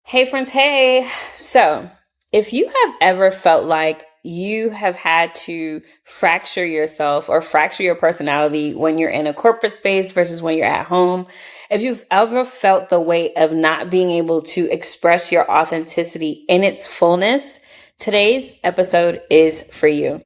Hey, friends. Hey. So, if you have ever felt like you have had to fracture yourself or fracture your personality when you're in a corporate space versus when you're at home, if you've ever felt the weight of not being able to express your authenticity in its fullness, today's episode is for you.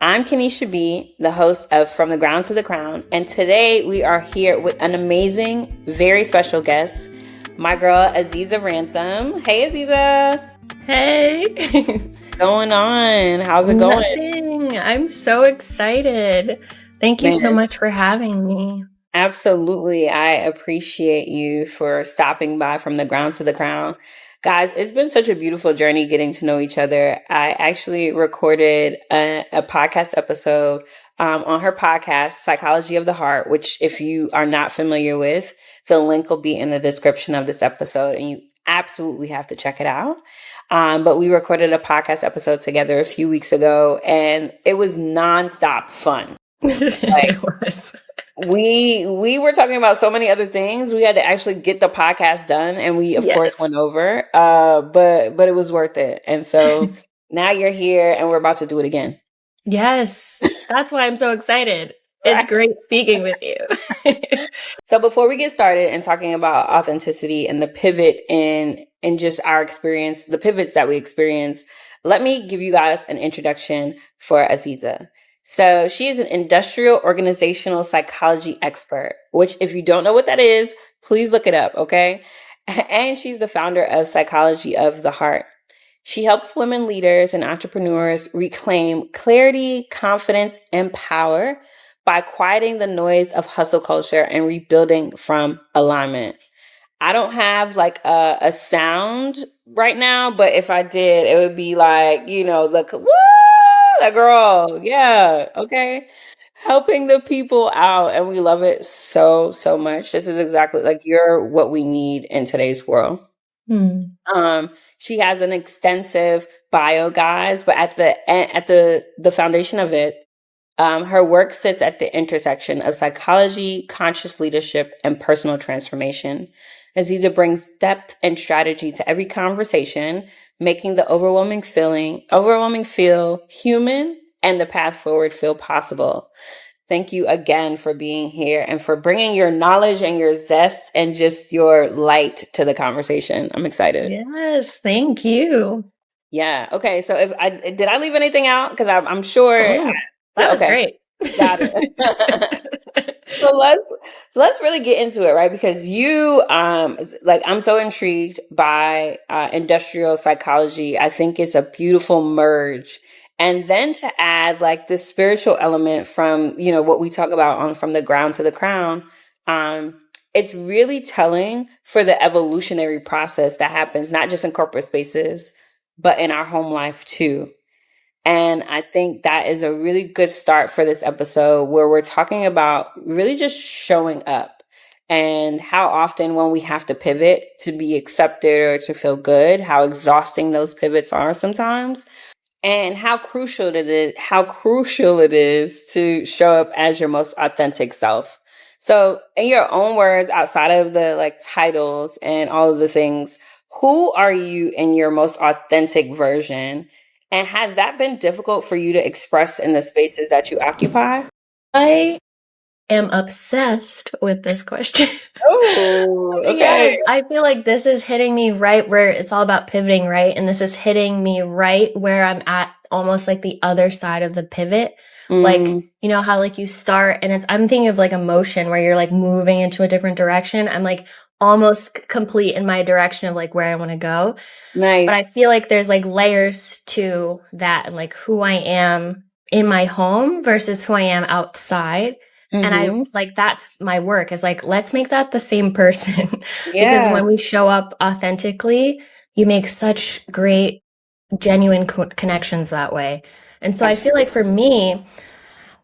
I'm Kenisha B, the host of From the Ground to the Crown, and today we are here with an amazing, very special guest, my girl Aziza Ransome. Hey, Aziza. Hey. Going on? How's it going? Nothing. I'm so excited. Thank you so much for having me. Absolutely. I appreciate you for stopping by From the Ground to the Crown. Guys, it's been such a beautiful journey getting to know each other. I actually recorded a podcast episode on her podcast, Psychology of the Heart, which if you are not familiar with, the link will be in the description of this episode and you absolutely have to check it out. But we recorded a podcast episode together a few weeks ago and it was nonstop fun. It was. We were talking about so many other things. We had to actually get the podcast done, and we of course went over. But it was worth it. And so now you're here, and we're about to do it again. Yes, that's why I'm so excited. It's great speaking with you. So before we get started and talking about authenticity and the pivot in just our experience, the pivots that we experience, let me give you guys an introduction for Aziza. So she is an industrial organizational psychology expert, which if you don't know what that is, please look it up, okay? And she's the founder of Psychology of the Heart. She helps women leaders and entrepreneurs reclaim clarity, confidence, and power by quieting the noise of hustle culture and rebuilding from alignment. I don't have like a sound right now, but if I did, it would be like, woo! That girl. Yeah. Okay. Helping the people out. And we love it so, so much. This is exactly like you're what we need in today's world. She has an extensive bio, guys, but at the foundation of it, her work sits at the intersection of psychology, conscious leadership, and personal transformation. Aziza brings depth and strategy to every conversation, making the overwhelming feel human and the path forward feel possible. Thank you again for being here and for bringing your knowledge and your zest and just your light to the conversation. I'm excited. Yes, thank you. Yeah. Okay. So did I leave anything out? Because I'm sure. That was great. Got it. So let's really get into it, right? Because you I'm so intrigued by industrial psychology. I think it's a beautiful merge. And then to add like this spiritual element from, what we talk about on From the Ground to the Crown, it's really telling for the evolutionary process that happens not just in corporate spaces, but in our home life too. And I think that is a really good start for this episode where we're talking about really just showing up and how often when we have to pivot to be accepted or to feel good, how exhausting those pivots are sometimes, and how crucial it is to show up as your most authentic self. So in your own words, outside of the like titles and all of the things, who are you in your most authentic version? And has that been difficult for you to express in the spaces that you occupy? I am obsessed with this question. Oh, okay. Yes, I feel like this is hitting me right where it's all about pivoting, right? And this is hitting me right where I'm at, almost like the other side of the pivot. Like, how like you start and I'm thinking of like a motion where you're like moving into a different direction. I'm like almost complete in my direction of like where I want to go. Nice. But I feel like there's like layers to that and like who I am in my home versus who I am outside. And I Mm-hmm. like, that's my work, is like, let's make that the same person. Because Yeah. when we show up authentically, you make such great, genuine connections that way. And so I feel like Absolutely. for me,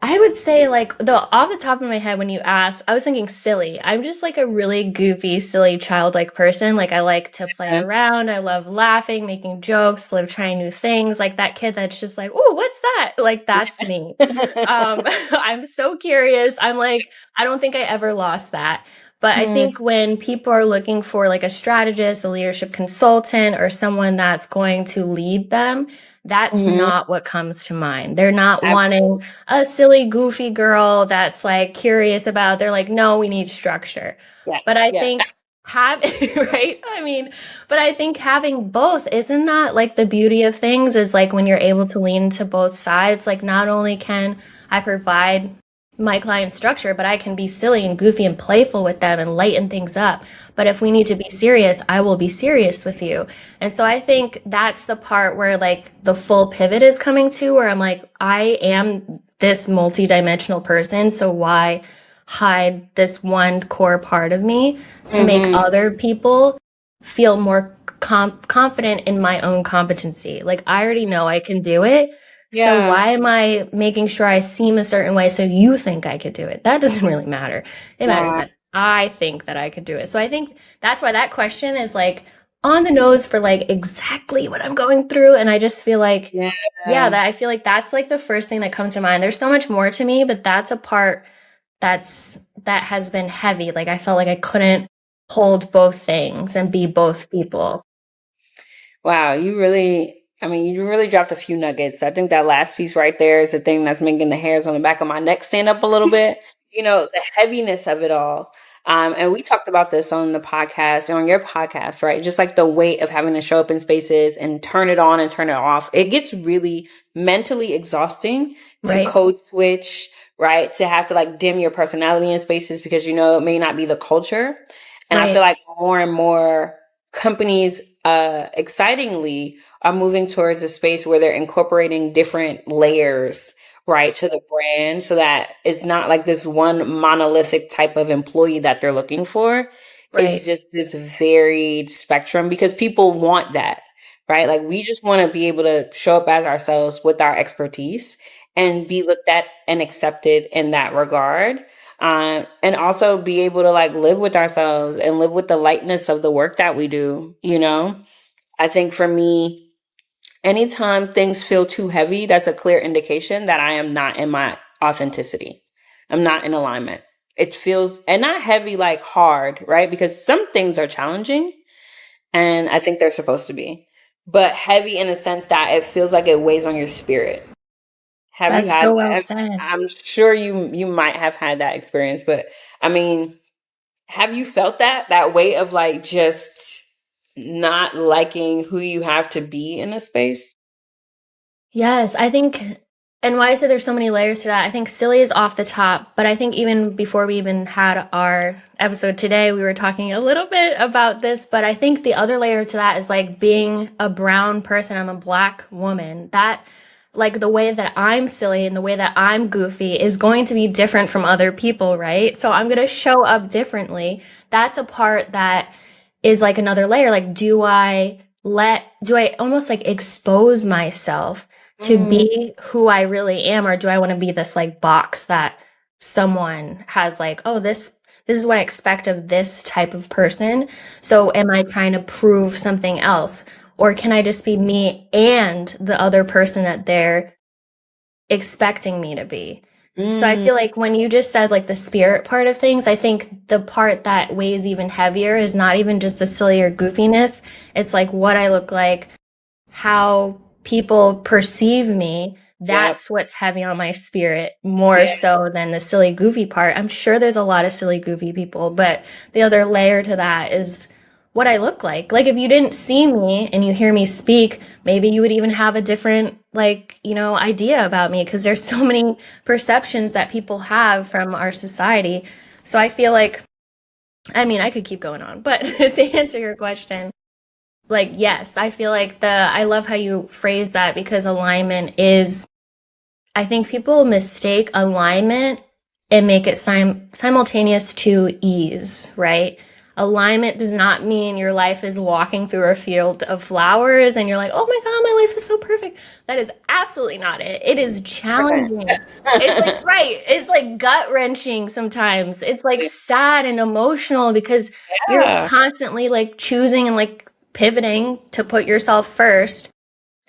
I would say, like, the off the top of my head when you asked, I was thinking silly. I'm just like a really goofy, silly, childlike person. Like, I like to play Yeah. around. I love laughing, making jokes, love trying new things. Like that kid that's just like, oh, what's that? Like, that's me. I'm so curious. I'm like, I don't think I ever lost that. But I Mm, think when people are looking for like a strategist, a leadership consultant, or someone that's going to lead them, that's mhm. not what comes to mind. They're not wanting Absolutely. a silly, goofy girl that's like curious about, they're like, no, we need structure. Yeah. But I Yeah. think having, right? I mean, but I think having both, isn't that like the beauty of things, is like when you're able to lean to both sides, like not only can I provide my client structure, but I can be silly and goofy and playful with them and lighten things up. But if we need to be serious, I will be serious with you. And so I think that's the part where like the full pivot is coming to, where I'm like, I am this multi-dimensional person. So why hide this one core part of me to make Hmm. other people feel more confident in my own competency? Like, I already know I can do it. So Yeah. why am I making sure I seem a certain way so you think I could do it? That doesn't really matter. It matters Nah. that I think that I could do it. So I think that's why that question is like on the nose for like exactly what I'm going through. And I just feel like, Yeah. yeah, that I feel like that's like the first thing that comes to mind. There's so much more to me, but that's a part that has been heavy. Like, I felt like I couldn't hold both things and be both people. Wow. You really dropped a few nuggets. I think that last piece right there is the thing that's making the hairs on the back of my neck stand up a little bit. The heaviness of it all. And we talked about this on the podcast, on your podcast, right? Just like the weight of having to show up in spaces and turn it on and turn it off. It gets really mentally exhausting to Right. code switch, right? To have to like dim your personality in spaces because it may not be the culture. And I feel Right. like more and more companies, excitingly, are moving towards a space where they're incorporating different layers, right, to the brand so that it's not like this one monolithic type of employee that they're looking for. It's Right. just this varied spectrum because people want that, right? Like we just want to be able to show up as ourselves with our expertise and be looked at and accepted in that regard. And also be able to like live with ourselves and live with the lightness of the work that we do. I think for me, anytime things feel too heavy, that's a clear indication that I am not in my authenticity. I'm not in alignment. It feels, and not heavy like hard, right? Because some things are challenging and I think they're supposed to be, but heavy in a sense that it feels like it weighs on your spirit. Have you That's had so well that? said. I'm sure you might have had that experience, but I mean, have you felt that weight of like just not liking who you have to be in a space? Yes, I think, and why I say there's so many layers to that, I think silly is off the top, but I think even before we even had our episode today, we were talking a little bit about this, but I think the other layer to that is like being a brown person, I'm a black woman. That, like, the way that I'm silly and the way that I'm goofy is going to be different from other people, right? So I'm going to show up differently. That's a part that is like another layer. Like, do I almost like expose myself to Mm, be who I really am, or do I want to be this like box that someone has like, oh, this is what I expect of this type of person. So am I trying to prove something else? Or can I just be me and the other person that they're expecting me to be? So I mm, feel like when you just said like the spirit part of things, I think the part that weighs even heavier is not even just the silly or goofiness. It's like what I look like, how people perceive me. yep. That's what's heavy on my spirit more Yeah. so than the silly, goofy part. I'm sure there's a lot of silly, goofy people, but the other layer to that is what I look like. Like, if you didn't see me and you hear me speak, maybe you would even have a different, like, idea about me, because there's so many perceptions that people have from our society. So I feel like, I mean, I could keep going on, but to answer your question, like, yes, I feel like I love how you phrase that, because alignment is, I think people mistake alignment and make it simultaneous to ease, right? Alignment does not mean your life is walking through a field of flowers and you're like, oh my God, my life is so perfect. That is absolutely not it. It is challenging. It's like, right. It's like gut wrenching sometimes. It's like sad and emotional because you're Yeah. constantly like choosing and like pivoting to put yourself first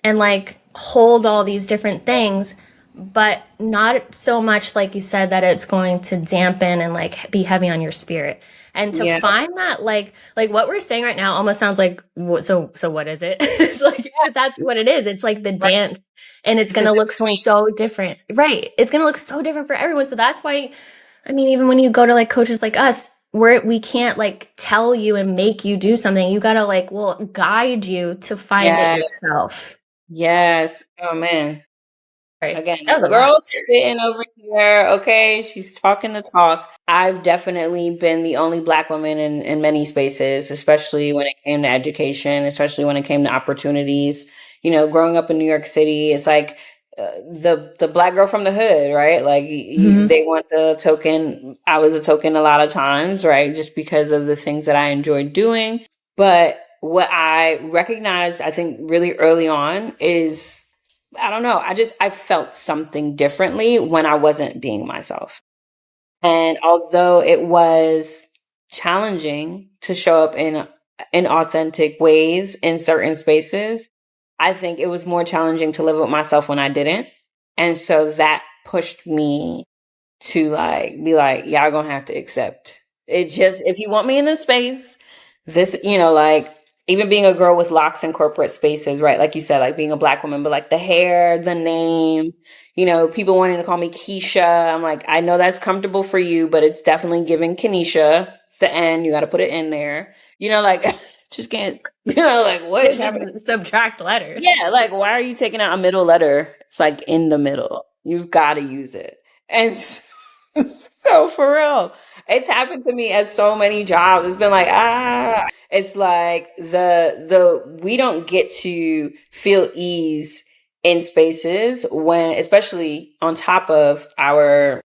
and like hold all these different things, but not so much like you said that it's going to dampen and like be heavy on your spirit. And to Yeah. find that like what we're saying right now almost sounds like so what is it? It's like that's what it is. It's like the Right. dance, and it's It's gonna just in look between. so different. Right. It's gonna look so different for everyone. So that's why, I mean, even when you go to like coaches like us, we can't like tell you and make you do something. You gotta like, well, guide you to find it Yeah. yourself. Yes. Oh man. Right. Again, That was a lot. girl sitting over here, okay? She's talking the talk. I've definitely been the only Black woman in many spaces, especially when it came to education, especially when it came to opportunities. You know, growing up in New York City, it's like the Black girl from the hood, right? Like they want the token. I was a token a lot of times, right? Just because of the things that I enjoyed doing. But what I recognized, I think, really early on is I don't know. I felt something differently when I wasn't being myself. And although it was challenging to show up in authentic ways in certain spaces, I think it was more challenging to live with myself when I didn't. And so that pushed me to like be like, y'all gonna have to accept it. Just if you want me in this space, this, like even being a girl with locks in corporate spaces, right? Like you said, like being a Black woman, but like the hair, the name, people wanting to call me Keisha. I'm like, I know that's comfortable for you, but it's definitely giving Kenisha. It's the N. You got to put it in there. Like just can't. Like what is happening? Just subtract letters. Yeah, like why are you taking out a middle letter? It's like in the middle. You've got to use it. And so for real, it's happened to me at so many jobs. It's been like, it's like the we don't get to feel ease in spaces when, especially on top of our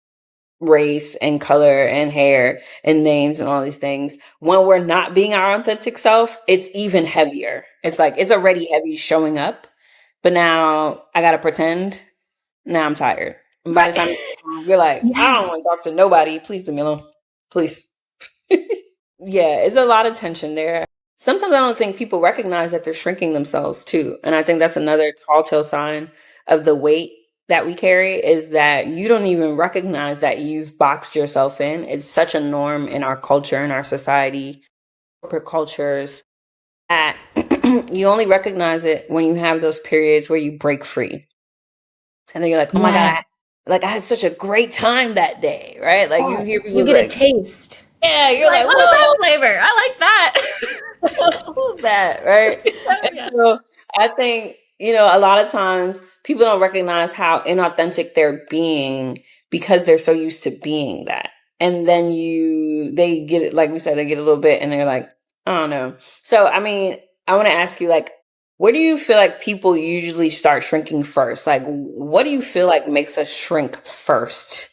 race and color and hair and names and all these things, when we're not being our authentic self, it's even heavier. It's like it's already heavy showing up, but now I gotta pretend. Now I'm tired. And by the time you're like, I don't Yes. want to talk to nobody. Please leave me alone. Please. Yeah, it's a lot of tension there. Sometimes I don't think people recognize that they're shrinking themselves too. And I think that's another tall tale sign of the weight that we carry is that you don't even recognize that you've boxed yourself in. It's such a norm in our culture, in our society, corporate cultures, that you only recognize it when you have those periods where you break free. And then you're like, oh my God, I had such a great time that day, right? Like you hear people You get a like, taste. yeah, you're like, What was that whoa, flavor? I like that. who's that, right? And Yeah. so I think, a lot of times people don't recognize how inauthentic they're being because they're so used to being that. And then they get it, like we said, they get a little bit and they're like, I don't know. So, I mean, I want to ask you, like, where do you feel like people usually start shrinking first? Like, what do you feel like makes us shrink first?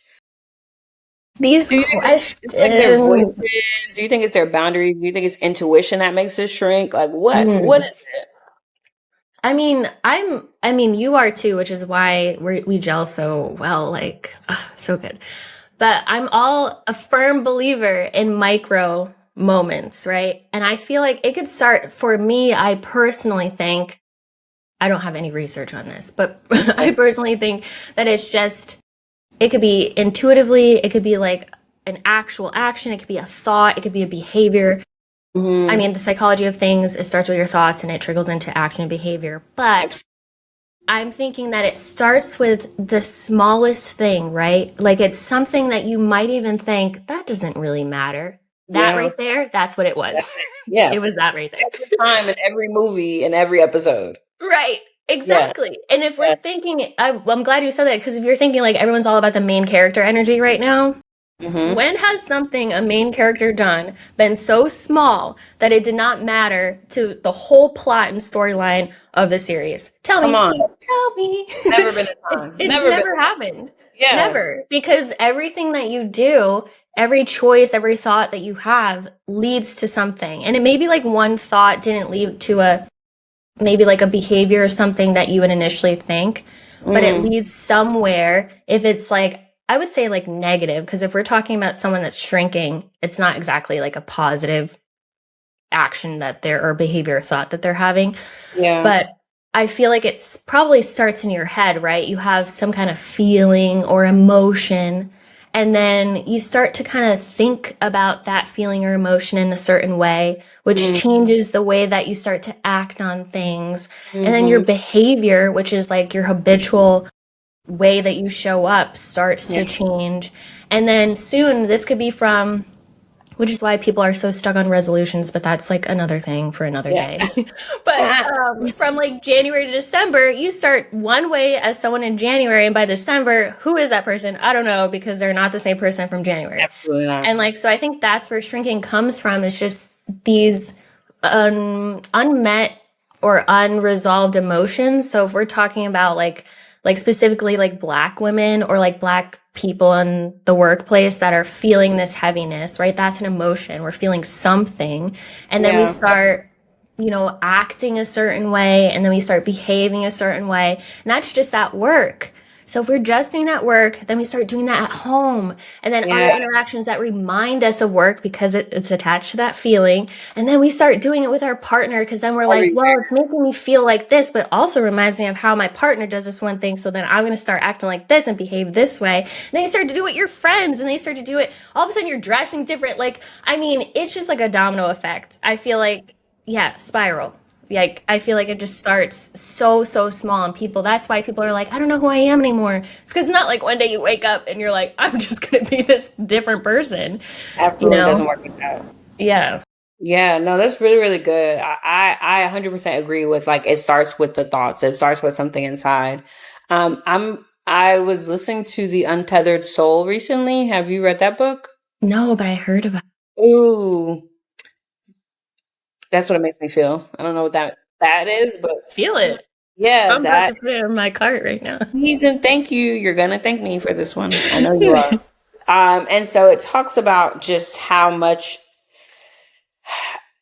These Do you think it's like their questions. voices? Do you think it's their boundaries? Do you think it's intuition that makes us shrink? Like what? What Mm. is it? I mean, you are too, which is why we gel so well. Like, so good. But I'm all a firm believer in micro moments, right? And I feel like it could start for me. I personally think, I don't have any research on this, but I personally think that it could be intuitively, it could be like an actual action, it could be a thought, it could be a behavior. I mean, the psychology of things, it starts with your thoughts and it trickles into action and behavior. But I'm thinking that it starts with the smallest thing, right? Like it's something that you might even think that doesn't really matter. That Yeah. right there, that's what it was. Yeah. It was that right there. Every time in every movie in every episode. Right. Exactly. And if we're Yeah. thinking, I'm glad you said that because if you're thinking like everyone's all about the main character energy right now, When has something a main character done been so small that it did not matter to the whole plot and storyline of the series? Tell Come me. on. Tell me. Never been a time. It's Never been never a time. happened. Yeah. Never. Because everything that you do, every choice, every thought that you have leads to something. And it may be like one thought didn't lead to maybe like a behavior or something that you would initially think, but it leads somewhere. If it's like, I would say like negative, because if we're talking about someone that's shrinking, it's not exactly like a positive action that they're or behavior or thought that they're having. Yeah. But I feel like it's probably starts in your head, right? You have some kind of feeling or emotion, and then you start to kind of think about that feeling or emotion in a certain way, which changes the way that you start to act on things. And then your behavior, which is like your habitual way that you show up, starts to change. And then soon, this could be from, which is why people are so stuck on resolutions, but that's like another thing for another day. But from like January to December, you start one way as someone in January, and by December, who is that person? I don't know, because they're not the same person from January. Absolutely not. And like, so I think that's where shrinking comes from, is just these unmet or unresolved emotions. So if we're talking about like specifically like Black women or like Black people in the workplace that are feeling this heaviness, right? That's an emotion. We're feeling something. And then we start, acting a certain way, and then we start behaving a certain way. And that's just at work. So if we're just doing that at work, then we start doing that at home. And then other interactions that remind us of work because it's attached to that feeling. And then we start doing it with our partner because then we're like, well, it's making me feel like this, but also reminds me of how my partner does this one thing. So then I'm going to start acting like this and behave this way. And then you start to do it with your friends, and they start to do it. All of a sudden you're dressing different. Like, I mean, it's just like a domino effect. I feel like, spiral. Like, I feel like it just starts so small, and that's why people are like, I don't know who I am anymore. It's because it's not like one day you wake up and you're like, I'm just gonna be this different person. Absolutely doesn't work like that. Yeah. Yeah, no, that's really, really good. I 100% agree with, like, it starts with the thoughts. It starts with something inside. I was listening to The Untethered Soul recently. Have you read that book? No, but I heard about it. Ooh, that's what it makes me feel. I don't know what that is, but Feel it. yeah, I'm about to put it in my cart right now. please and thank you. You're gonna thank me for this one. I know you are. And so it talks about just how much,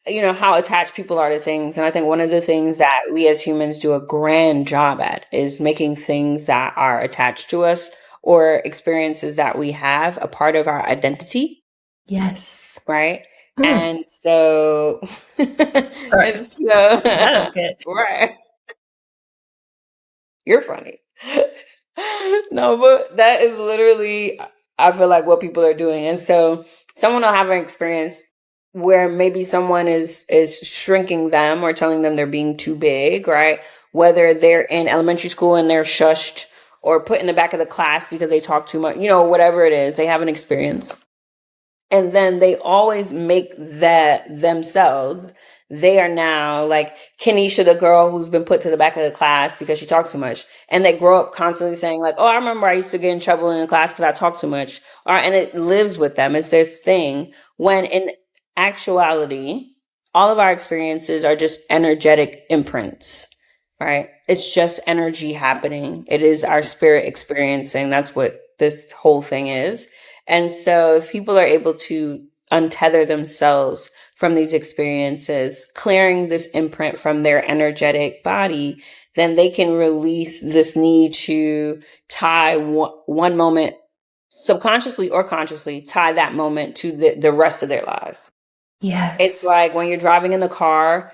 how attached people are to things. And I think one of the things that we as humans do a grand job at is making things that are attached to us or experiences that we have a part of our identity. Yes. Right. And so, right. You're funny. No, but that is literally, I feel like, what people are doing. And so someone will have an experience where maybe someone is shrinking them or telling them they're being too big, right? Whether they're in elementary school and they're shushed or put in the back of the class because they talk too much, whatever it is, they have an experience. And then they always make that themselves. They are now like Kenisha, the girl who's been put to the back of the class because she talks too much. And they grow up constantly saying like, oh, I remember I used to get in trouble in class because I talk too much. And it lives with them. It's this thing. When in actuality, all of our experiences are just energetic imprints, right? It's just energy happening. It is our spirit experiencing. That's what this whole thing is. And so if people are able to untether themselves from these experiences, clearing this imprint from their energetic body, then they can release this need to tie one moment, subconsciously or consciously, tie that moment to the rest of their lives. Yes. It's like when you're driving in the car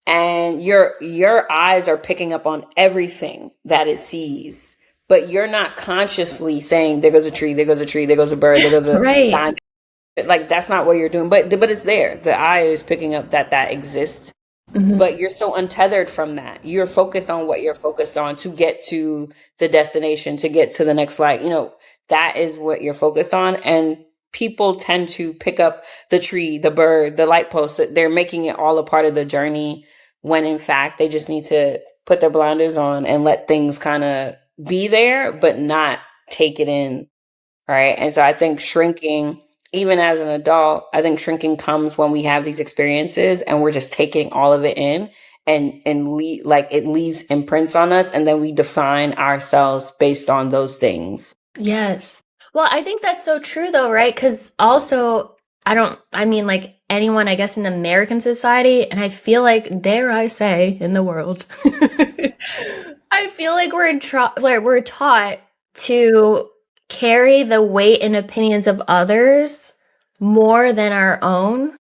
and your eyes are picking up on everything that it sees, but you're not consciously saying, there goes a tree, there goes a tree, there goes a bird, there goes a right. Like, that's not what you're doing, but it's there. The eye is picking up that exists, but you're so untethered from that. You're focused on what you're focused on to get to the destination, to get to the next light. That is what you're focused on. And people tend to pick up the tree, the bird, the light post. They're making it all a part of the journey, when in fact they just need to put their blinders on and let things kind of be there, but not take it in right? And so I think shrinking, even as an adult, I think shrinking comes when we have these experiences and we're just taking all of it in, like it leaves imprints on us, and then we define ourselves based on those things. Yes. Well, I think that's so true though, right? Because also, I mean, like anyone, I guess, in American society, and I feel like, dare I say, in the world, I feel like we're taught to carry the weight and opinions of others more than our own.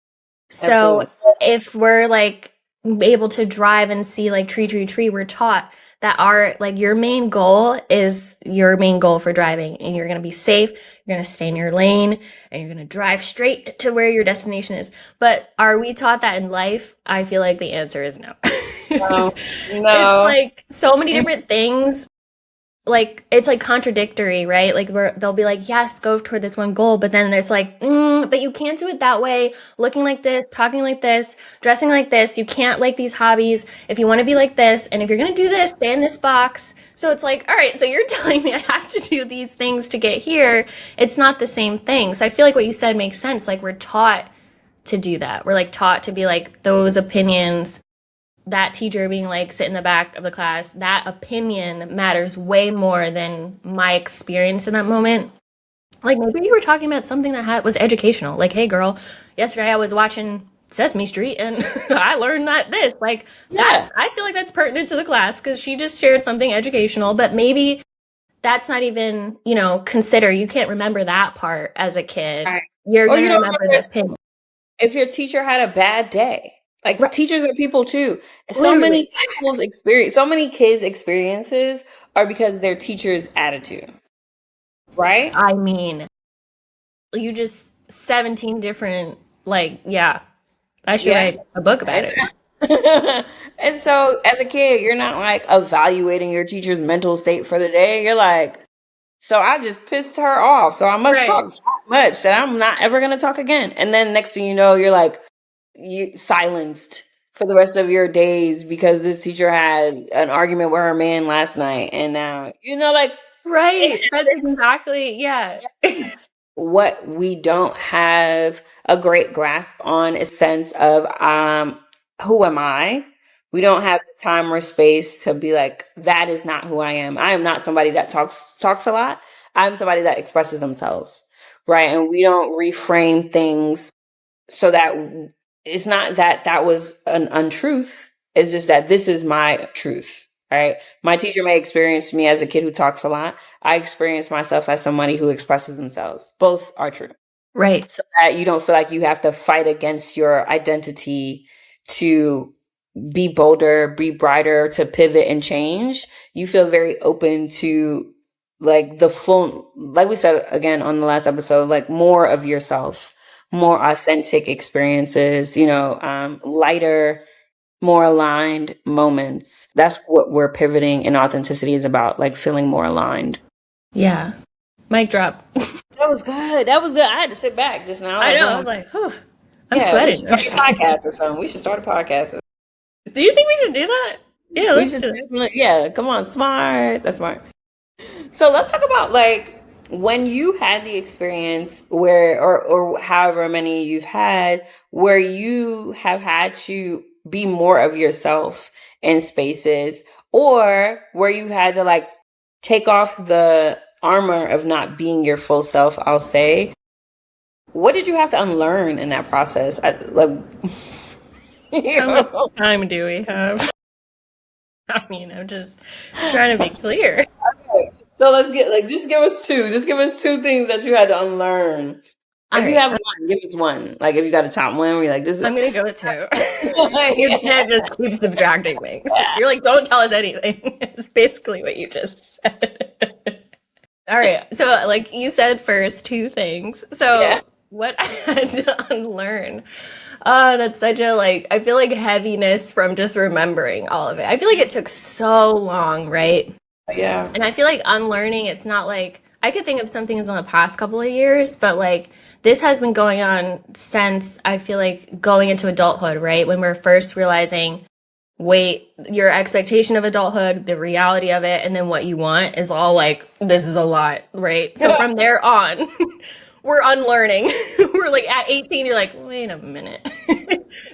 So Absolutely. if we're like able to drive and see like tree, we're taught that your main goal is your main goal for driving, and you're going to be safe, you're going to stay in your lane, and you're going to drive straight to where your destination is. But are we taught that in life? I feel like the answer is no. No. It's like so many different things. Like it's like contradictory, right? Like they'll be like, yes, go toward this one goal, but then it's like, but you can't do it that way, looking like this, talking like this, dressing like this. You can't like these hobbies if you want to be like this, and if you're gonna do this, stay in this box. So it's like, all right, so you're telling me I have to do these things to get here. It's not the same thing. So I feel like what you said makes sense. Like we're taught to do that. We're like taught to be like those opinions, that teacher being like, sit in the back of the class, that opinion matters way more than my experience in that moment. Like maybe you were talking about something that was educational. Like, hey girl, yesterday I was watching Sesame Street and I learned this. Like that, I feel like that's pertinent to the class because she just shared something educational, but maybe that's not even, consider, you can't remember that part as a kid. Right. You're going to remember the opinion. If your teacher had a bad day. Like teachers are people too. Literally. So many kids' experiences are because their teacher's attitude. Right? I mean, you just 17 different, I should write a book about it. And so as a kid, you're not like evaluating your teacher's mental state for the day. You're like, so I just pissed her off. So I must talk that much that I'm not ever going to talk again. And then next thing you know, you're like, you silenced for the rest of your days because this teacher had an argument with her man last night, and now right. That's exactly what we don't have a great grasp on a sense of who am I? We don't have the time or space to be like, that is not who I am. I am not somebody that talks a lot. I'm somebody that expresses themselves, right? And we don't reframe things so that it's not that was an untruth. It's just that this is my truth, right? My teacher may experience me as a kid who talks a lot. I experience myself as somebody who expresses themselves. Both are true. Right. So that you don't feel like you have to fight against your identity to be bolder, be brighter, to pivot and change. You feel very open to like the full, like we said again on the last episode, like more of yourself, more authentic experiences, lighter, more aligned moments. That's what we're pivoting in authenticity is about, like feeling more aligned. Yeah. Mic drop. That was good. I had to sit back just now. I know. I was like, whew, I'm sweating. We should start a podcast or something. We should start a podcast. Do you think we should do that? Yeah, let's do it. Yeah, come on. Smart. That's smart. So let's talk about like when you had the experience where, or however many you've had, where you have had to be more of yourself in spaces, or where you had to like take off the armor of not being your full self, I'll say. What did you have to unlearn in that process? How much time do we have? I mean, I'm just trying to be clear. Okay. So let's just give us two. Just give us two things that you had to unlearn. If you have one, give us one. Like if you got a top one, where you're like, this is. I'm gonna go with two. You can't just keep subtracting me. You're like, don't tell us anything. It's basically what you just said. All right. So like you said first, two things. So what I had to unlearn. That's such a I feel like heaviness from just remembering all of it. I feel like it took so long, right? Yeah. And I feel like unlearning, it's not like, I could think of some things in the past couple of years, but like this has been going on since I feel like going into adulthood, right? When we're first realizing wait, your expectation of adulthood, the reality of it, and then what you want is all like, this is a lot, right? So from there on, we're unlearning. We're like at 18, you're like, wait a minute.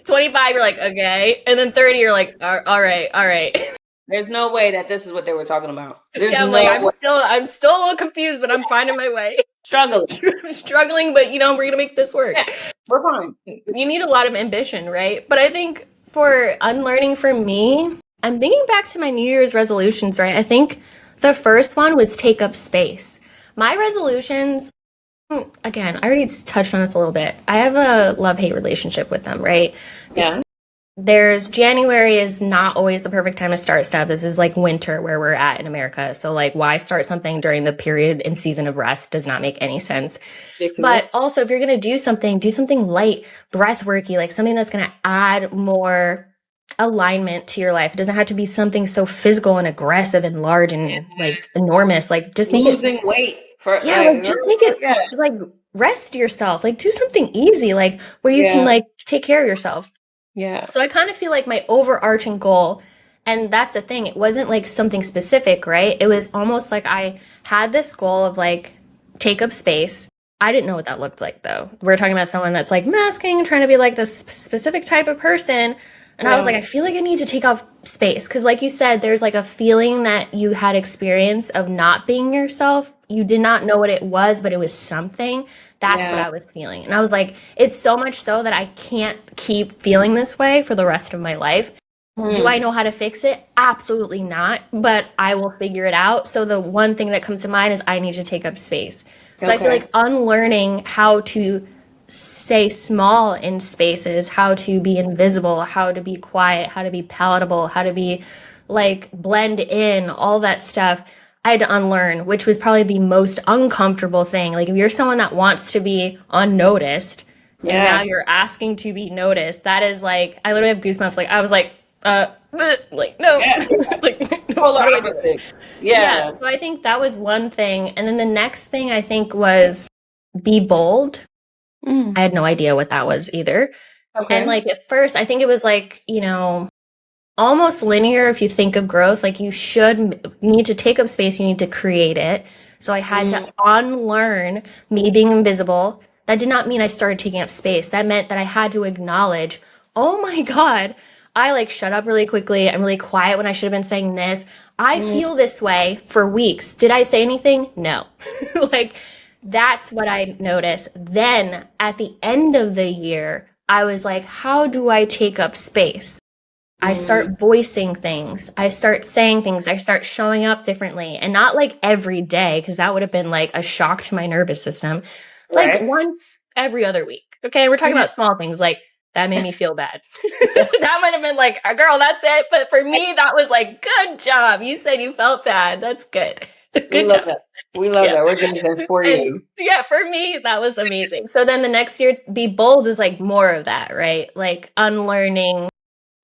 25, you're like, okay. And then 30, you're like, all right, all right. There's no way that this is what they were talking about. There's Yeah, I'm no like, way. I'm still a little confused, but I'm finding my way. Struggling. I'm struggling, but you know, we're gonna make this work. Yeah, we're fine. You need a lot of ambition, right? But I think for unlearning for me, I'm thinking back to my New Year's resolutions, right? I think the first one was take up space. My resolutions, again, I already touched on this a little bit. I have a love-hate relationship with them, right? Yeah. There's January is not always the perfect time to start stuff. This is like winter where we're at in America. So like why start something during the period and season of rest does not make any sense. But also if you're going to do something light, breathworky, like something that's going to add more alignment to your life. It doesn't have to be something so physical and aggressive and large and like enormous. Like just make losing it weight. like just make it like rest yourself. Like do something easy, like where you can like take care of yourself. Yeah. So I kind of feel like my overarching goal, and that's the thing, it wasn't like something specific, right? It was almost like I had this goal of like take up space. I didn't know what that looked like though. We're talking about someone that's like masking, trying to be like this specific type of person. And I was like, I feel like I need to take up space. Because like you said, there's like a feeling that you had experience of not being yourself. You did not know what it was, but it was something. That's what I was feeling. And I was like, it's so much so that I can't keep feeling this way for the rest of my life. Do I know how to fix it? Absolutely not. But I will figure it out. So the one thing that comes to mind is I need to take up space. So I feel like unlearning how to stay small in spaces, how to be invisible, how to be quiet, how to be palatable, how to be like blend in, all that stuff. I had to unlearn, which was probably the most uncomfortable thing. Like if you're someone that wants to be unnoticed and now you're asking to be noticed, that is like, I literally have goosebumps. Like I was like no, like polar opposite. Yeah. So I think that was one thing. And then the next thing I think was be bold. I had no idea what that was either. And like at first, I think it was like, you know, almost linear if you think of growth. Like you need to take up space, you need to create it. So I had to unlearn me being invisible. That did not mean I started taking up space. That meant that I had to acknowledge, oh my God, I like shut up really quickly. I'm really quiet when I should have been saying this. I feel this way for weeks. Did I say anything? No. Like, that's what I noticed. Then at the end of the year, I was like, how do I take up space? I start voicing things. I start saying things. I start showing up differently. And not like every day, because that would have been like a shock to my nervous system. Like once every other week. Okay. We're talking about small things like that made me feel bad. That might have been like, girl, that's it. But for me, that was like, good job. You said you felt bad. That's good. Good job. We love that. We're doing this for you. Yeah, for me, that was amazing. So then the next year, be bold was like more of that, right? Like unlearning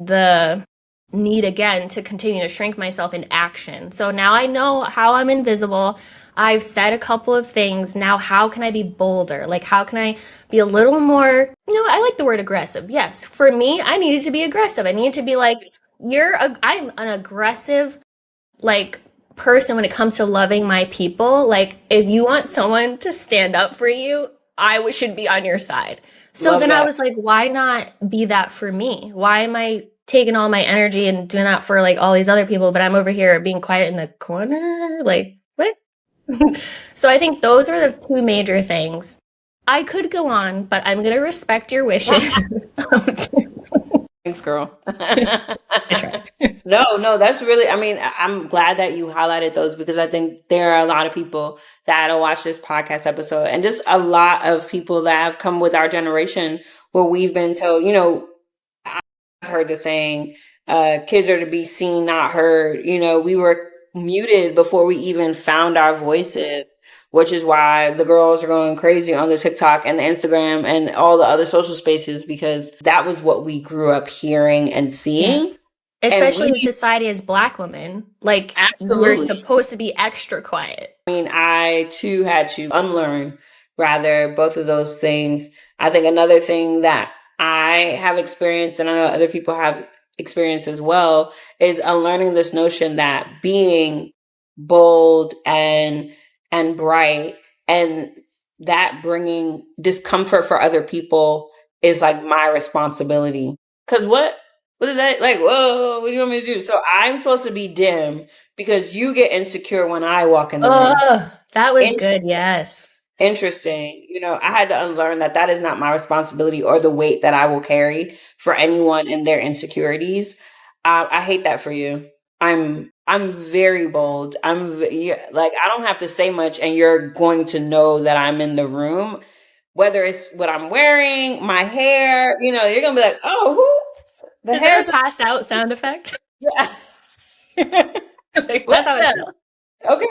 the need again to continue to shrink myself in action. So now I know how I'm invisible. I've said a couple of things. Now, how can I be bolder? Like, how can I be a little more, you know, I like the word aggressive. Yes, for me, I needed to be aggressive. I needed to be like, I'm an aggressive, like, person when it comes to loving my people. Like if you want someone to stand up for you, should be on your side. So then I was like, why not be that for me? Why am I taking all my energy and doing that for like all these other people, but I'm over here being quiet in the corner? Like what? So I think those are the two major things. I could go on, but I'm going to respect your wishes. Thanks, girl. No, that's really, I mean, I'm glad that you highlighted those because I think there are a lot of people that'll watch this podcast episode and just a lot of people that have come with our generation where we've been told, you know, I've heard the saying, kids are to be seen, not heard. You know, we were muted before we even found our voices, which is why the girls are going crazy on the TikTok and the Instagram and all the other social spaces because that was what we grew up hearing and seeing. Yes. Especially in society as Black women, like we're supposed to be extra quiet. I mean, I too had to unlearn both of those things. I think another thing that I have experienced and I know other people have experienced as well, is unlearning this notion that being bold and bright, and that bringing discomfort for other people is like my responsibility. Because what is that? Like, whoa, what do you want me to do? So I'm supposed to be dim because you get insecure when I walk in the room. Oh, that was good. Interesting. Yes. Interesting. I had to unlearn that that is not my responsibility or the weight that I will carry for anyone and their insecurities. I hate that for you. I'm very bold. Like, I don't have to say much, and you're going to know that I'm in the room, whether it's what I'm wearing, my hair. You're gonna be like, oh, who? The Is there hair. a pass out sound effect? Yeah. Like, What's that's how it that? sounds. Okay.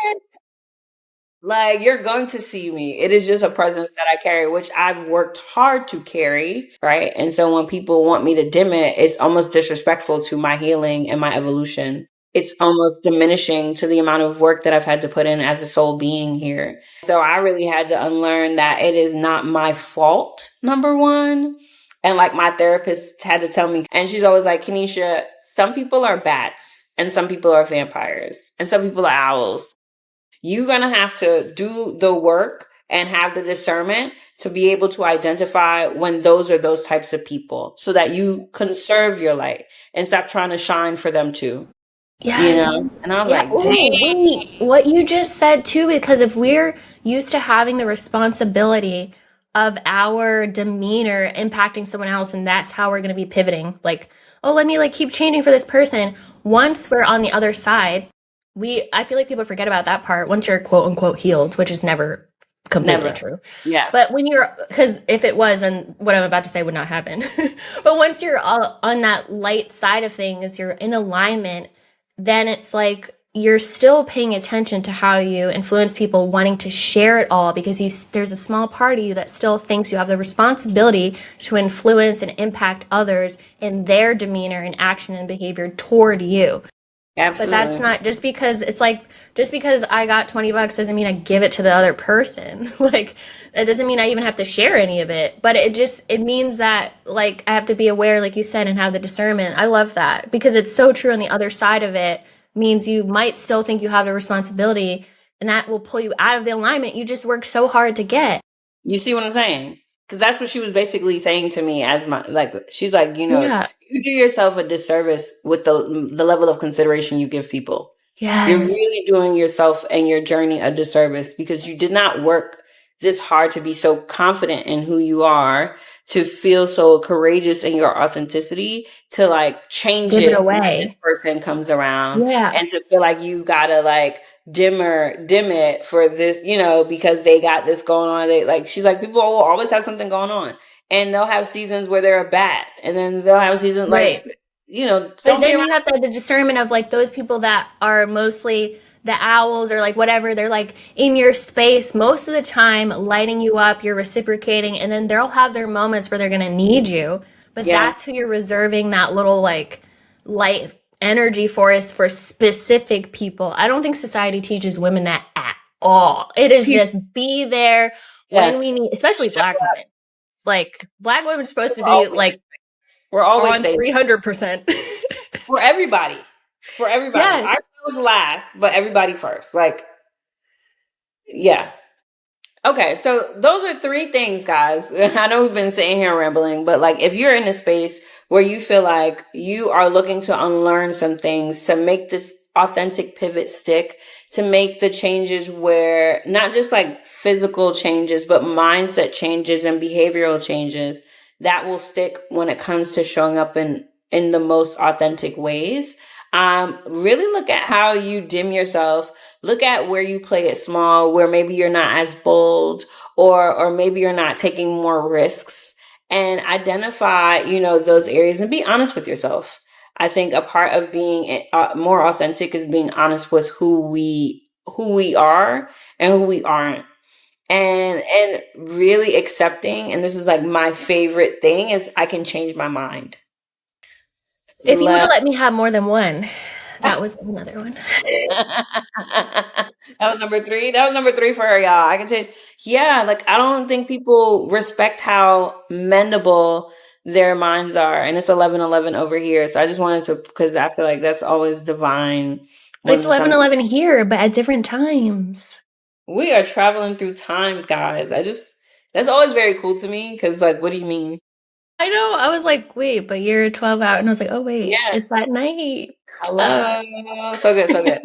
Like, you're going to see me. It is just a presence that I carry, which I've worked hard to carry, right? And so when people want me to dim it, it's almost disrespectful to my healing and my evolution. It's almost diminishing to the amount of work that I've had to put in as a soul being here. So I really had to unlearn that it is not my fault, number one. And like, my therapist had to tell me, and she's always like, Kenisha, some people are bats and some people are vampires and some people are owls. You're going to have to do the work and have the discernment to be able to identify when those are those types of people, so that you conserve your light and stop trying to shine for them too. Yes. And I was Yeah. like, Oh, wait. dang. What you just said too, because if we're used to having the responsibility of our demeanor impacting someone else, and that's how we're going to be pivoting, like, oh, let me like keep changing for this person. Once we're on the other side, I feel like people forget about that part. Once you're quote unquote healed, which is never completely Never. true. Yeah. But when because if it was, then what I'm about to say would not happen. But once you're all on that light side of things, you're in alignment, then it's like you're still paying attention to how you influence people wanting to share it all, because there's a small part of you that still thinks you have the responsibility to influence and impact others in their demeanor and action and behavior toward you. But that's Absolutely. not just because I got $20 doesn't mean I give it to the other person. Like, that doesn't mean I even have to share any of it. But it means that, like, I have to be aware, like you said, and have the discernment. I love that, because it's so true. On the other side of it means you might still think you have the responsibility, and that will pull you out of the alignment you just worked so hard to get. You see what I'm saying? Because that's what she was basically saying to me, as my, like, she's like, Yeah. you do yourself a disservice with the level of consideration you give people. You're Yes. really doing yourself and your journey a disservice, because you did not work this hard to be so confident in who you are, to feel so courageous in your authenticity, to like change Give it it when this away. person comes around, Yeah. and to feel like you gotta like dim it for this, because they got this going on. They like, she's like, people will always have something going on, and they'll have seasons where they're a bat, and then they'll have seasons like, Right. But don't be then around. you have to have the discernment of like those people that are mostly the owls or like whatever. They're like in your space most of the time, lighting you up, you're reciprocating, and then they'll have their moments where they're going to need you. But Yeah. that's who you're reserving that little like light energy for, is for specific people. I don't think society teaches women that at all. It is just be there when Yeah. we need, especially Show Black up. women. Like, Black women are supposed to We're be always, like we're always on safe 300%. for everybody. For everybody. Yes. Ours last, but everybody first. Like, yeah. Okay, so those are three things, guys. I know we've been sitting here rambling, but like, if you're in a space where you feel like you are looking to unlearn some things to make this authentic pivot stick, to make the changes where not just like physical changes, but mindset changes and behavioral changes that will stick when it comes to showing up in the most authentic ways. Really look at how you dim yourself. Look at where you play it small, where maybe you're not as bold, or maybe you're not taking more risks, and identify, those areas, and be honest with yourself. I think a part of being more authentic is being honest with who we are and who we aren't. And really accepting, and this is like my favorite thing, is I can change my mind. If you would have Love. let me have more than one, that was another one. That was number three. That was number three for her, y'all. I can say, yeah, like, I don't think people respect how mendable their minds are. And it's 11:11 over here. So I just wanted to, because I feel like that's always divine. But it's 11:11 here, but at different times. We are traveling through time, guys. That's always very cool to me, because, like, what do you mean? I know. I was like, wait, but you're 12 out. And I was like, oh, wait, Yeah. it's that night. Hello. So good, so good.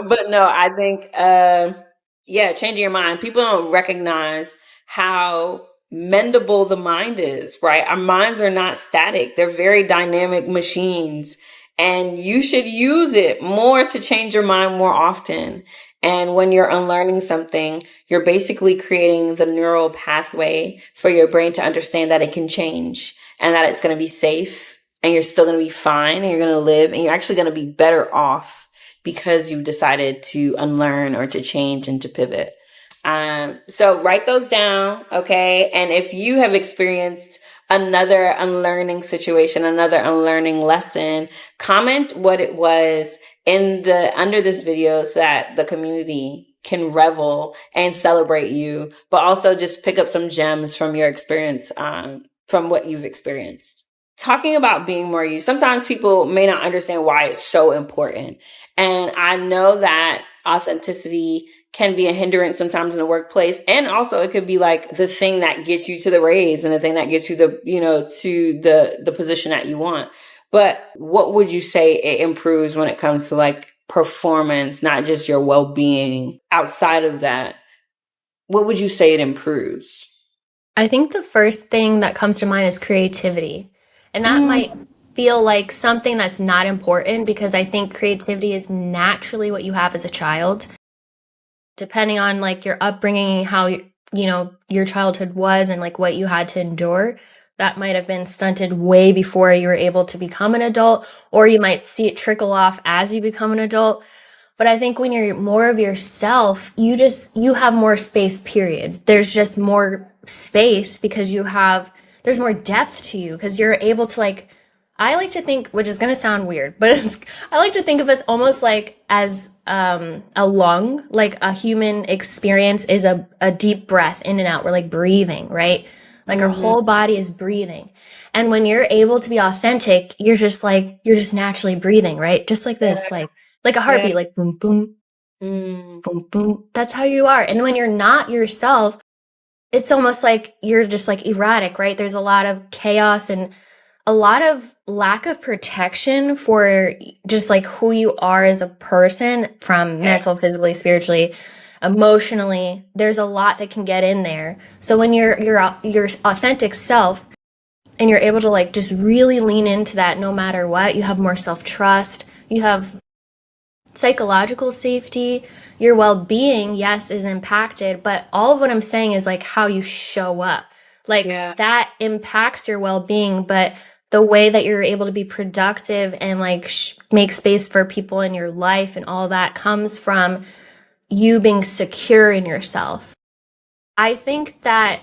But no, I think, yeah, changing your mind. People don't recognize how mendable the mind is, right? Our minds are not static. They're very dynamic machines, and you should use it more to change your mind more often. And when you're unlearning something, you're basically creating the neural pathway for your brain to understand that it can change and that it's going to be safe and you're still going to be fine and you're going to live and you're actually going to be better off because you've decided to unlearn or to change and to pivot. So write those down, okay? And if you have experienced another unlearning situation, another unlearning lesson, comment what it was under this video so that the community can revel and celebrate you, but also just pick up some gems from your experience, from what you've experienced. Talking about being more you, sometimes people may not understand why it's so important. And I know that authenticity can be a hindrance sometimes in the workplace. And also it could be like the thing that gets you to the raise and the thing that gets you to the position that you want. But what would you say it improves when it comes to like performance, not just your well-being? Outside of that, what would you say it improves? I think the first thing that comes to mind is creativity. And that might feel like something that's not important because I think creativity is naturally what you have as a child. Depending on like your upbringing, how your childhood was and like what you had to endure, that might have been stunted way before you were able to become an adult, or you might see it trickle off as you become an adult. But I think when you're more of yourself, you have more space, period. There's just more space because there's more depth to you because you're able to like, I like to think, which is going to sound weird, but I like to think of us almost like as a lung, like a human experience is a deep breath in and out. We're like breathing, right? Like our whole body is breathing. And when you're able to be authentic, you're just naturally breathing, right? Just like this, like a heartbeat, like boom, boom, boom, boom. That's how you are. And when you're not yourself, it's almost like you're just like erratic, right? There's a lot of chaos and a lot of lack of protection for just like who you are as a person from mental, physically, spiritually, emotionally. There's a lot that can get in there. So when you're your authentic self and you're able to like just really lean into that no matter what, you have more self-trust, you have psychological safety, your well-being, yes, is impacted, but all of what I'm saying is like how you show up. Like that impacts your well-being, but the way that you're able to be productive and like make space for people in your life and all that comes from you being secure in yourself. I think that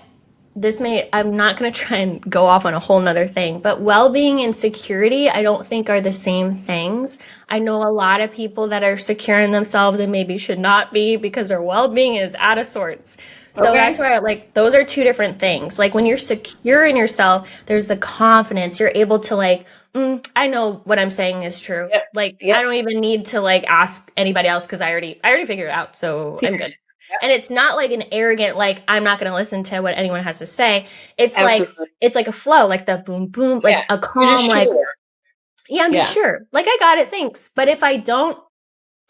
I'm not going to try and go off on a whole nother thing, but well-being and security, I don't think are the same things. I know a lot of people that are secure in themselves and maybe should not be because their well-being is out of sorts. So that's where like those are two different things. Like when you're secure in yourself, there's the confidence. You're able to like, I know what I'm saying is true. Yep. Like I don't even need to like ask anybody else because I already figured it out. So I'm good. And it's not like an arrogant, like, I'm not going to listen to what anyone has to say. It's like a flow, like the boom, boom, like a calm, like, I'm just sure. Like, I got it, thanks. But if I don't,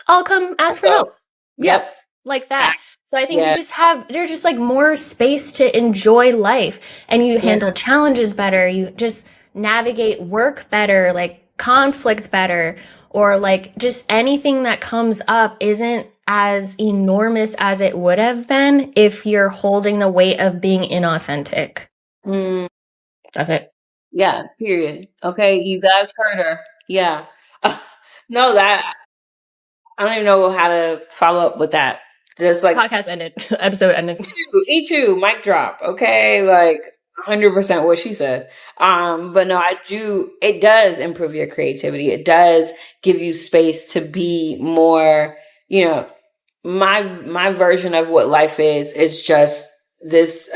I'll come ask for help. Yep. Like that. So I think there's just like more space to enjoy life and you handle challenges better. You just navigate work better, like conflict better, or like just anything that comes up isn't as enormous as it would have been if you're holding the weight of being inauthentic. That's it. Yeah, period. Okay, you guys heard her. Yeah. No, that I don't even know how to follow up with that. Just like podcast ended, episode ended. E2, mic drop. Okay, like 100% what she said. But no, it does improve your creativity. It does give you space to be more, my version of what life is just this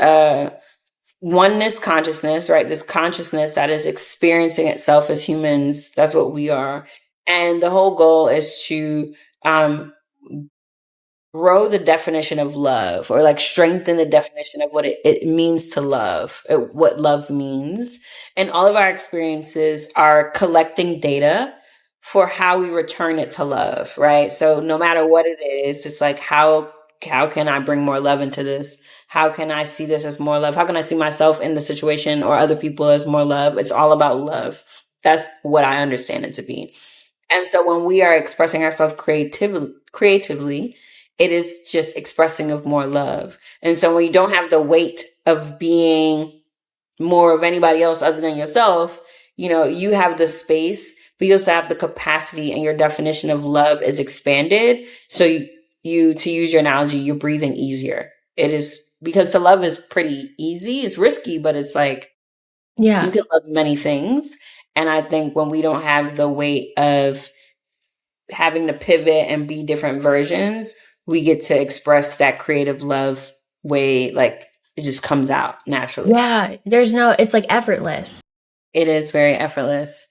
oneness consciousness, right? This consciousness that is experiencing itself as humans. That's what we are. And the whole goal is to um, grow the definition of love, or like strengthen the definition of what it means to love, what love means. And all of our experiences are collecting data for how we return it to love, right? So no matter what it is, it's like, how can I bring more love into this? How can I see this as more love? How can I see myself in the situation or other people as more love? It's all about love. That's what I understand it to be. And so when we are expressing ourselves creatively, it is just expressing of more love. And so when you don't have the weight of being more of anybody else other than yourself, you know, you have the space, but you also have the capacity, and your definition of love is expanded. So you to use your analogy, you're breathing easier. It is, because to love is pretty easy. It's risky, but it's like, Yeah. you can love many things. And I think when we don't have the weight of having to pivot and be different versions, we get to express that creative love way, like it just comes out naturally. Yeah. It's like effortless. It is very effortless.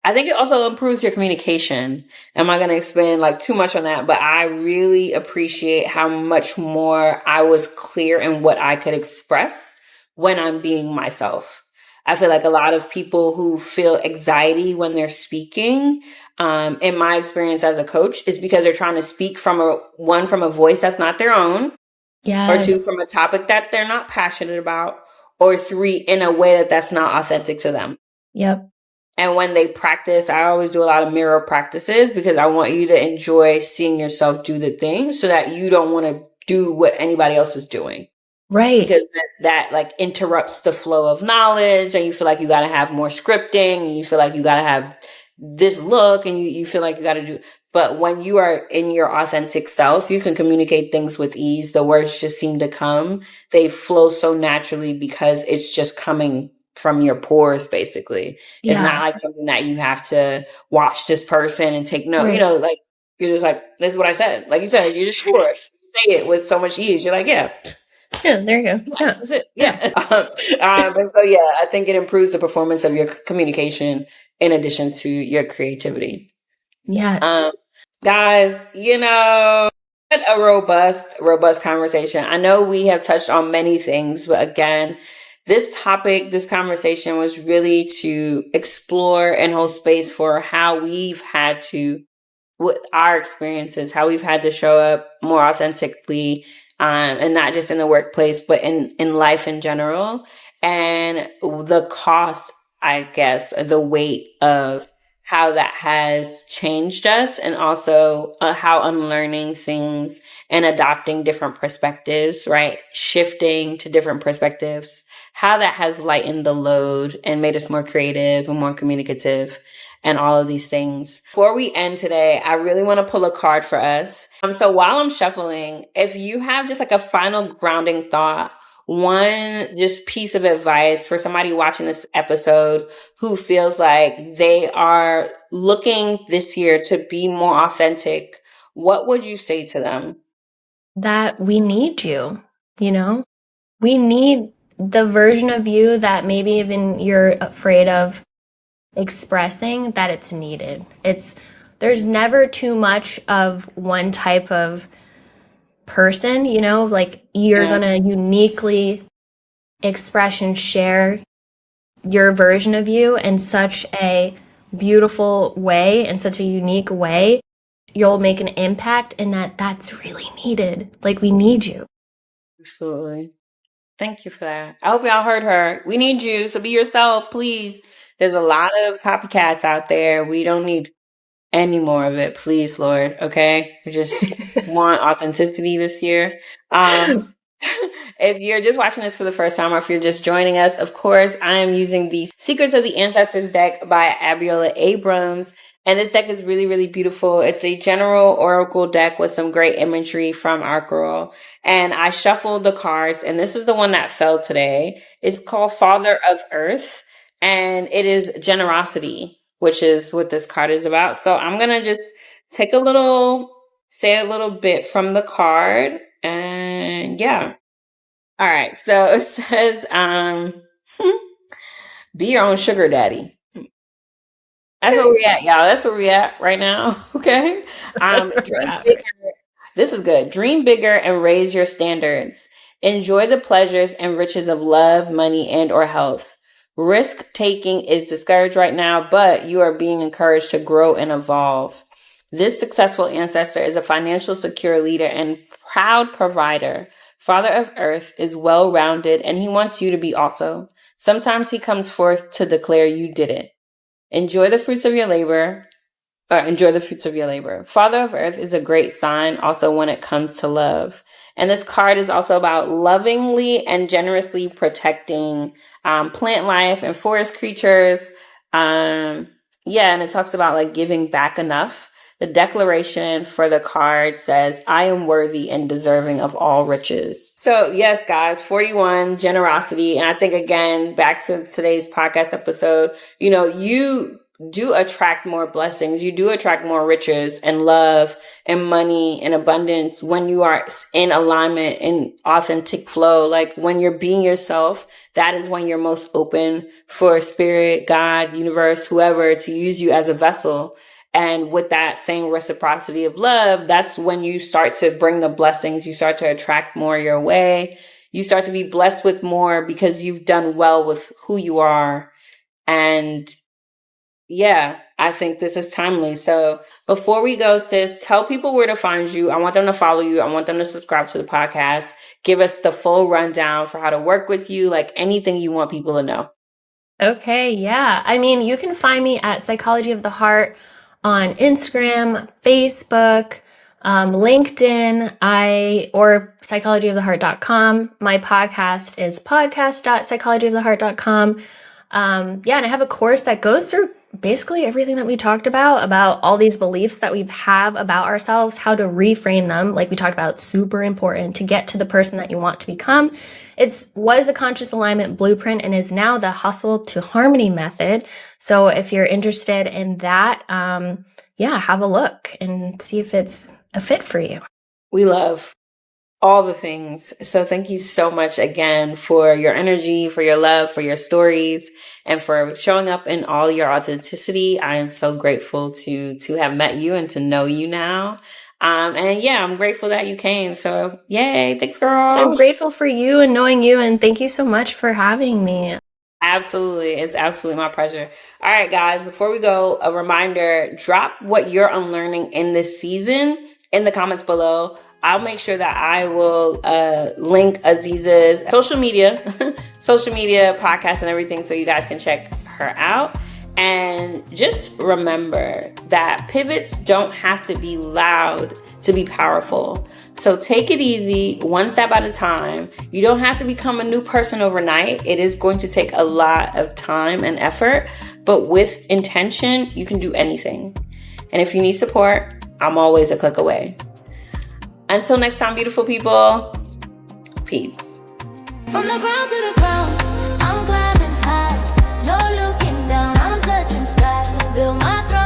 I think it also improves your communication. I'm not going to expand like too much on that, but I really appreciate how much more I was clear in what I could express when I'm being myself. I feel like a lot of people who feel anxiety when they're speaking, in my experience as a coach, is because they're trying to speak from a voice that's not their own, or two, Yes. from a topic that they're not passionate about, or three, in a way that's not authentic to them. Yep. And when they practice, I always do a lot of mirror practices, because I want you to enjoy seeing yourself do the thing, so that you don't want to do what anybody else is doing. Right. Because that like interrupts the flow of knowledge, and you feel like you got to have more scripting, and you feel like you got to have this look, and you feel like you got to do. But when you are in your authentic self, you can communicate things with ease. The words just seem to come. They flow so naturally because it's just coming from your pores, basically. It's not Yeah. like something that you have to watch this person and take note. You Right. know, like, you're just like, this is what I said. Like you said, you're just sure. You say it with so much ease. You're like, yeah, Yeah. There you go. Yeah. that's it. Yeah. And so, yeah, I think it improves the performance of your communication in addition to your creativity. Yes. Guys, you know, a robust conversation. I know we have touched on many things, but again, this conversation was really to explore and hold space for how we've had to, with our experiences, how we've had to show up more authentically, and not just in the workplace, but in life in general, and the cost, I guess, the weight of how that has changed us, and also how unlearning things and adopting different perspectives, right? Shifting to different perspectives, how that has lightened the load and made us more creative and more communicative, and all of these things. Before we end today, I really want to pull a card for us. So while I'm shuffling, if you have just like a final grounding thought, one just piece of advice for somebody watching this episode who feels like they are looking this year to be more authentic, what would you say to them? That we need you, you know? We need the version of you that maybe even you're afraid of expressing, that it's needed. There's never too much of one type of person, you know, like you're gonna uniquely express and share your version of you in such a beautiful way, in such a unique way. You'll make an impact, and that's really needed. Like, we need you. Absolutely. Thank you for that. I hope y'all heard her. We need you, so be yourself, please. There's a lot of copycats out there. We don't need any more of it, please, Lord. Okay, we just want authenticity this year. If you're just watching this for the first time, or if you're just joining us, of course, I am using the Secrets of the Ancestors deck by Abiola Abrams. And this deck is really, really beautiful. It's a general oracle deck with some great imagery from our girl. And I shuffled the cards, and this is the one that fell today. It's called Father of Earth, and it is generosity, which is what this card is about. So I'm going to just say a little bit from the card, and yeah. All right. So it says, be your own sugar daddy. That's where we at, y'all. That's where we at right now. Okay. Dream bigger. This is good. Dream bigger and raise your standards. Enjoy the pleasures and riches of love, money, and or health. Risk taking is discouraged right now, but you are being encouraged to grow and evolve. This successful ancestor is a financial secure leader and proud provider. Father of Earth is well-rounded and he wants you to be also. Sometimes he comes forth to declare you did it. Enjoy the fruits of your labor. Enjoy the fruits of your labor. Father of Earth is a great sign also when it comes to love. And this card is also about lovingly and generously protecting plant life and forest creatures. And it talks about like giving back enough. The declaration for the card says, I am worthy and deserving of all riches. So yes, guys, 41, generosity. And I think, again, back to today's podcast episode, you do attract more blessings. You do attract more riches and love and money and abundance when you are in alignment and authentic flow. Like when you're being yourself, that is when you're most open for spirit, God, universe, whoever to use you as a vessel. And with that same reciprocity of love, that's when you start to bring the blessings. You start to attract more your way. You start to be blessed with more because you've done well with who you are. And yeah, I think this is timely. So before we go, sis, tell people where to find you. I want them to follow you. I want them to subscribe to the podcast. Give us the full rundown for how to work with you, like anything you want people to know. Okay, yeah. I mean, you can find me at Psychology of the Heart on Instagram, Facebook, LinkedIn, or psychologyoftheheart.com. My podcast is podcast.psychologyoftheheart.com. And I have a course that goes through basically everything that we talked about all these beliefs that we have about ourselves, how to reframe them. Like we talked about, super important to get to the person that you want to become. It was a conscious alignment blueprint and is now the hustle to harmony method. So if you're interested in that, have a look and see if it's a fit for you. We love all the things. So thank you so much again for your energy, for your love, for your stories, and for showing up in all your authenticity. I am so grateful to have met you and to know you now. I'm grateful that you came. So yay. Thanks, girl. So I'm grateful for you and knowing you, and thank you so much for having me. Absolutely. It's absolutely my pleasure. All right, guys, before we go, a reminder, drop what you're unlearning in this season in the comments below. I'll make sure that I will link Aziza's social media, podcast and everything so you guys can check her out. And just remember that pivots don't have to be loud to be powerful. So take it easy, one step at a time. You don't have to become a new person overnight. It is going to take a lot of time and effort, but with intention, you can do anything. And if you need support, I'm always a click away. Until next time, beautiful people, peace. From the ground to the ground, I'm climbing high. No looking down, I'm touching sky. Build my throne.